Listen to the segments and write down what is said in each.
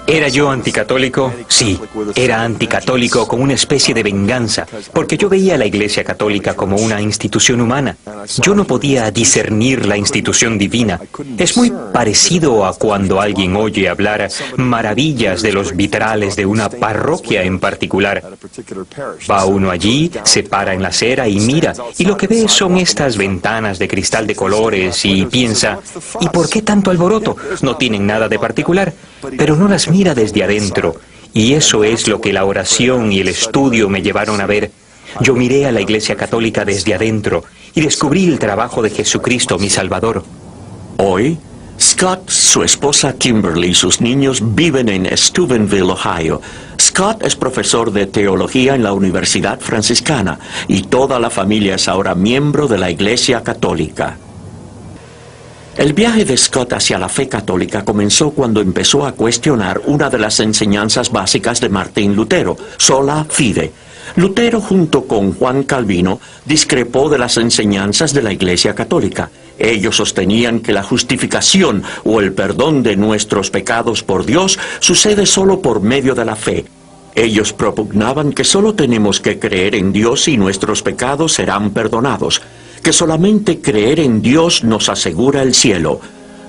¿Era yo anticatólico? Sí, era anticatólico con una especie de venganza, porque yo veía a la Iglesia Católica como una institución humana. Yo no podía discernir la institución divina. Es muy parecido a cuando alguien oye hablar maravillas de los vitrales de una parroquia en particular. Va uno allí, se para en la acera y mira, y lo que ve son estas ventanas de cristal de colores y piensa, ¿y por qué tanto alboroto? No tienen nada de particular, pero no las mira desde adentro, y eso es lo que la oración y el estudio me llevaron a ver. Yo miré a la Iglesia Católica desde adentro y descubrí el trabajo de Jesucristo, mi Salvador. Hoy, Scott, su esposa Kimberly y sus niños viven en Steubenville, Ohio. Scott es profesor de teología en la Universidad Franciscana y toda la familia es ahora miembro de la Iglesia Católica. El viaje de Scott hacia la fe católica comenzó cuando empezó a cuestionar una de las enseñanzas básicas de Martín Lutero, sola fide. Lutero, junto con Juan Calvino, discrepó de las enseñanzas de la Iglesia Católica. Ellos sostenían que la justificación o el perdón de nuestros pecados por Dios sucede solo por medio de la fe. Ellos propugnaban que solo tenemos que creer en Dios y nuestros pecados serán perdonados, que solamente creer en Dios nos asegura el cielo.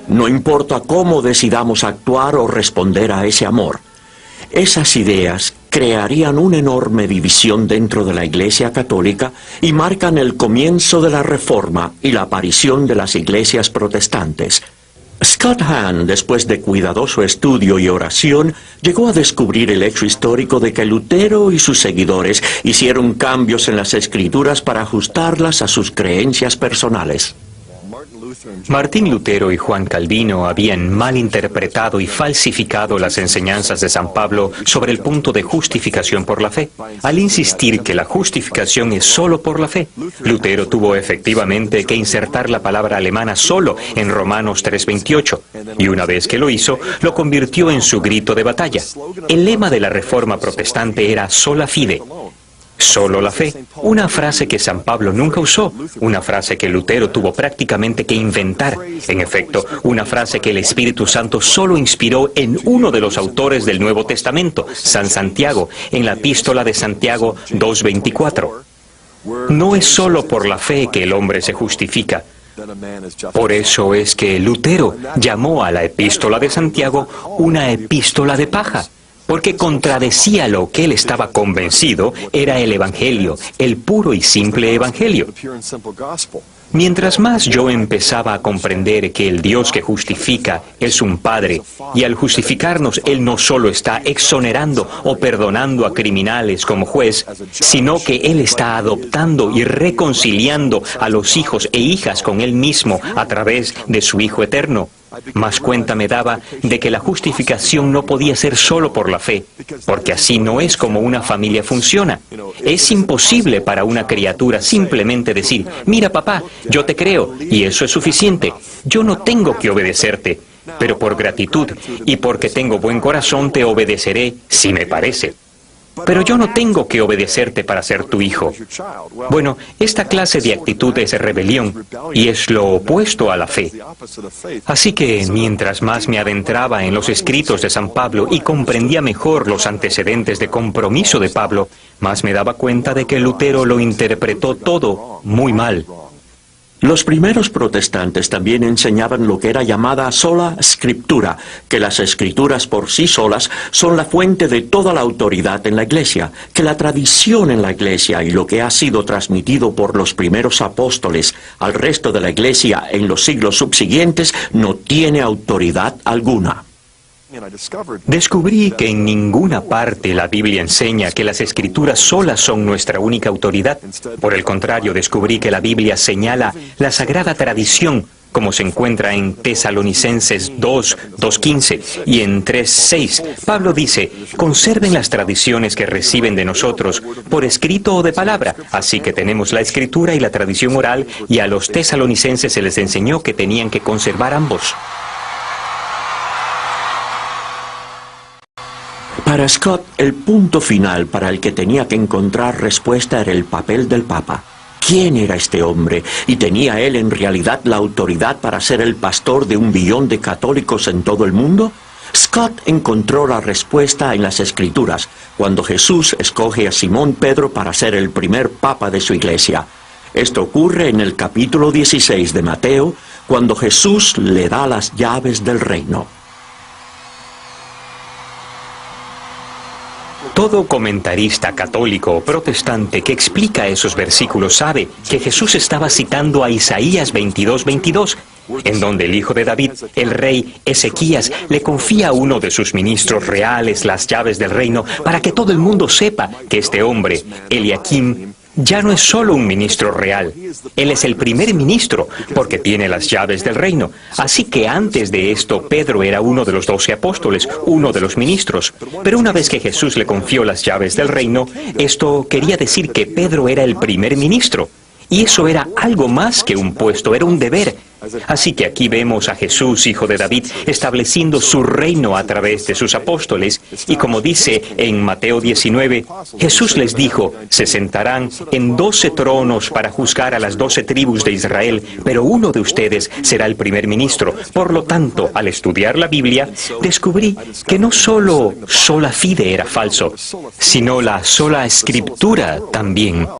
No importa cómo decidamos actuar o responder a ese amor. Esas ideas crearían una enorme división dentro de la Iglesia Católica y marcan el comienzo de la Reforma y la aparición de las iglesias protestantes. Scott Hahn, después de cuidadoso estudio y oración, llegó a descubrir el hecho histórico de que Lutero y sus seguidores hicieron cambios en las Escrituras para ajustarlas a sus creencias personales. Martín Lutero y Juan Calvino habían malinterpretado y falsificado las enseñanzas de San Pablo sobre el punto de justificación por la fe, al insistir que la justificación es solo por la fe. Lutero tuvo efectivamente que insertar la palabra alemana solo en Romanos 3:28, y una vez que lo hizo, lo convirtió en su grito de batalla. El lema de la Reforma protestante era sola fide, solo la fe, una frase que San Pablo nunca usó, una frase que Lutero tuvo prácticamente que inventar. En efecto, una frase que el Espíritu Santo solo inspiró en uno de los autores del Nuevo Testamento, San Santiago, en la Epístola de Santiago 2:24. No es solo por la fe que el hombre se justifica. Por eso es que Lutero llamó a la Epístola de Santiago una epístola de paja, porque contradecía lo que él estaba convencido era el Evangelio, el puro y simple Evangelio. Mientras más yo empezaba a comprender que el Dios que justifica es un Padre, y al justificarnos Él no solo está exonerando o perdonando a criminales como juez, sino que Él está adoptando y reconciliando a los hijos e hijas con Él mismo a través de su Hijo eterno. Más cuenta me daba de que la justificación no podía ser solo por la fe, porque así no es como una familia funciona. Es imposible para una criatura simplemente decir, mira papá, yo te creo, y eso es suficiente. Yo no tengo que obedecerte, pero por gratitud y porque tengo buen corazón te obedeceré si me parece. Pero yo no tengo que obedecerte para ser tu hijo. Bueno, esta clase de actitud es rebelión y es lo opuesto a la fe. Así que mientras más me adentraba en los escritos de San Pablo y comprendía mejor los antecedentes de compromiso de Pablo, más me daba cuenta de que Lutero lo interpretó todo muy mal. Los primeros protestantes también enseñaban lo que era llamada sola scriptura, que las escrituras por sí solas son la fuente de toda la autoridad en la Iglesia, que la tradición en la Iglesia y lo que ha sido transmitido por los primeros apóstoles al resto de la Iglesia en los siglos subsiguientes no tiene autoridad alguna. Descubrí que en ninguna parte la Biblia enseña que las Escrituras solas son nuestra única autoridad. Por el contrario, descubrí que la Biblia señala la sagrada tradición, como se encuentra en Tesalonicenses 2:15 y en 3:6. Pablo dice, conserven las tradiciones que reciben de nosotros, por escrito o de palabra. Así que tenemos la Escritura y la tradición oral, y a los tesalonicenses se les enseñó que tenían que conservar ambos. Para Scott, el punto final para el que tenía que encontrar respuesta era el papel del Papa. ¿Quién era este hombre? ¿Y tenía él en realidad la autoridad para ser el pastor de 1 billón de católicos en todo el mundo? Scott encontró la respuesta en las Escrituras, cuando Jesús escoge a Simón Pedro para ser el primer papa de su iglesia. Esto ocurre en el capítulo 16 de Mateo, cuando Jesús le da las llaves del reino. Todo comentarista católico o protestante que explica esos versículos sabe que Jesús estaba citando a Isaías 22:22, en donde el hijo de David, el rey Ezequías, le confía a uno de sus ministros reales las llaves del reino para que todo el mundo sepa que este hombre, Eliakim, ya no es solo un ministro real. Él es el primer ministro porque tiene las llaves del reino. Así que antes de esto, Pedro era uno de los 12 apóstoles, uno de los ministros. Pero una vez que Jesús le confió las llaves del reino, esto quería decir que Pedro era el primer ministro. Y eso era algo más que un puesto, era un deber. Así que aquí vemos a Jesús, hijo de David, estableciendo su reino a través de sus apóstoles. Y como dice en Mateo 19, Jesús les dijo, se sentarán en 12 tronos para juzgar a las 12 tribus de Israel, pero uno de ustedes será el primer ministro. Por lo tanto, al estudiar la Biblia, descubrí que no solo sola fide era falso, sino la sola escritura también.